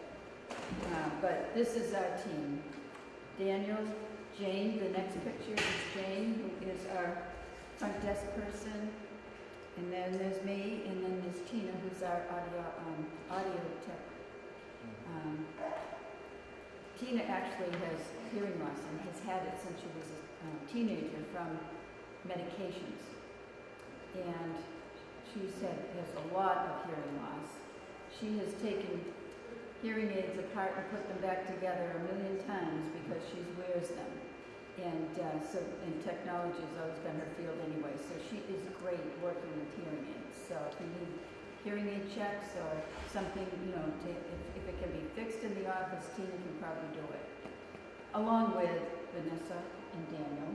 But this is our team. Daniel, Jane, the next picture is Jane, who is our front desk person. And then there's me, and then there's Tina, who's our audio tech. Tina actually has hearing loss and has had it since she was a teenager from medications. And she said has a lot of hearing loss. She has taken hearing aids apart and put them back together 1,000,000 times because she wears them. And and technology has always been her field anyway, so she is great working with hearing aids. So if you need hearing aid checks or something, you know, if it can be fixed in the office, Tina can probably do it. Along with Vanessa and Daniel,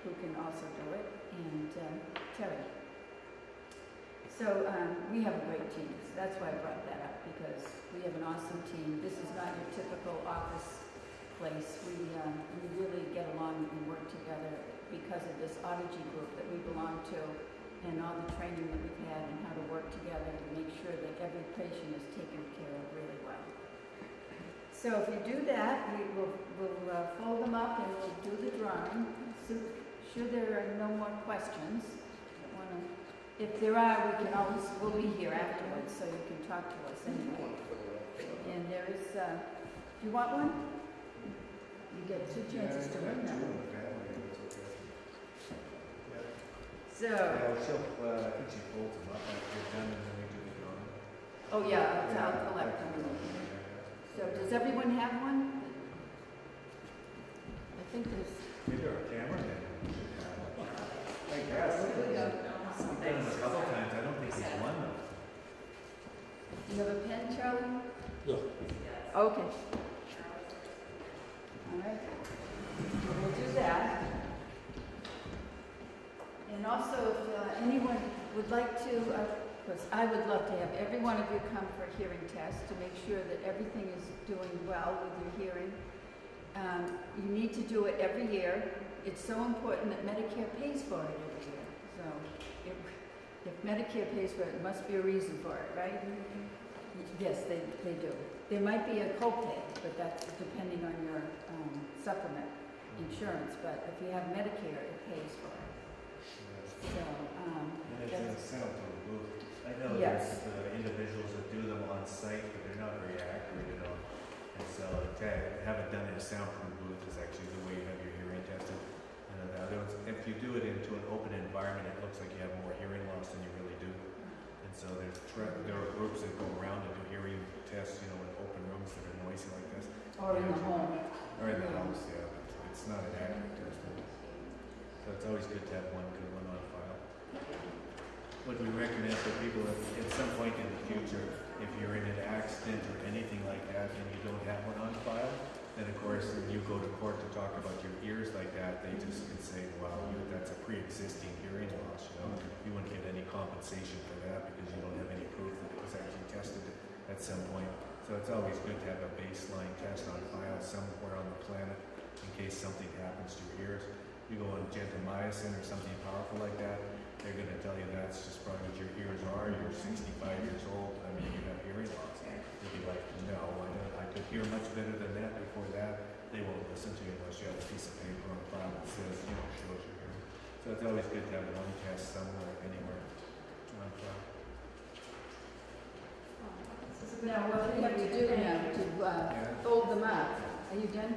who can also do it, and Terry. So we have a great team. So that's why I brought that up, because we have an awesome team. This is not your typical office place. We really get along and work together because of this Allergic group that we belong to, and all the training that we've had and how to work together to make sure that every patient is taken care of really well. So if you do that, we'll fold them up and we'll do the drawing. So sure there are no more questions. If there are, we'll be here afterwards, so you can talk to us anyway. And there is, do you want one? You get 2 chances to win them. So. Yeah, I think she folds them up after you're done, and then we do the drawing. Oh yeah, I'll collect them. So does everyone have one? I think there's. Maybe our cameraman should have one. I guess. We've done this a couple times. I don't think he's won them. Do you have a pen, Charlie? Yeah. Okay. All right. We'll do that. And also, if anyone would like to, because I would love to have every one of you come for a hearing test to make sure that everything is doing well with your hearing. You need to do it every year. It's so important that Medicare pays for it every year. So if Medicare pays for it, there must be a reason for it, right? Yes, they do. There might be a copay, but that's depending on your supplement insurance. But if you have Medicare, it pays for it. So, and it's a sound to the booth. I know yes. there's individuals that do them on site, but they're not very accurate at all. And so to have it done in a soundproof booth is actually the way you have your hearing tested. And if you do it into an open environment, it looks like you have more hearing loss than you really do. And so there are groups that go around and do hearing tests, you know, in open rooms that are noisy like this. Or in the home. Or in the house, yeah. It's not an accurate test. So it's always good to have one good one on file. What we recommend for people at some point in the future, if you're in an accident or anything like that and you don't have one on file, then of course, when you go to court to talk about your ears like that, they just can say, well, that's a pre-existing hearing loss, you know? You wouldn't get any compensation for that because you don't have any proof that it was actually tested at some point. So it's always good to have a baseline test on file somewhere on the planet in case something happens to your ears. You go on gentamicin or something powerful like that, they're going to tell you that's just probably what your ears are. You're 65 years old. I mean, you have hearing loss. You'd be like, no, I could hear much better than that before that. They won't listen to you unless you have a piece of paper on file that says, shows your hearing. So it's always good to have one test somewhere, anywhere on file. Now, what do we do now to fold them up? Are you done?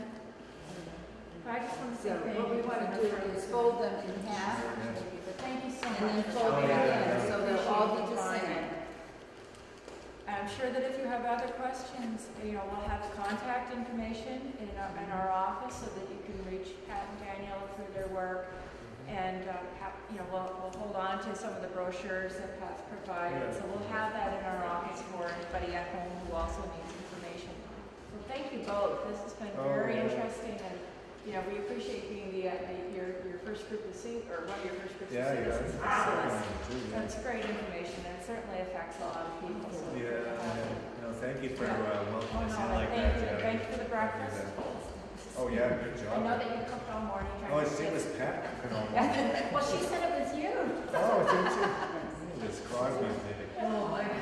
I just want to say So thank what we you. want to do is fold them in half But thank you so much. and then for fold them sharing. again, so they'll all be the Appreciate same. it. I'm sure that if you have other questions, we'll have contact information in our office so that you can reach Pat and Danielle through their work. And we'll hold on to some of the brochures that Pat's provided. So we'll have that in our office for anybody at home who also needs information. So thank you both. This has been very interesting, and we appreciate being your first group of or one of your first groups of citizens. That's great information, and it certainly affects a lot of people. So Thank you for welcoming us in like thank that. you. Thank you for the breakfast. Oh yeah, good job. I know that you cooked all morning. Oh, it was Pat cooking all morning. Well, she said it was you. Oh, didn't you? It's Crosby did it. Oh, my God.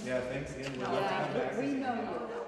Yeah, thanks again. We'll come back. We know you.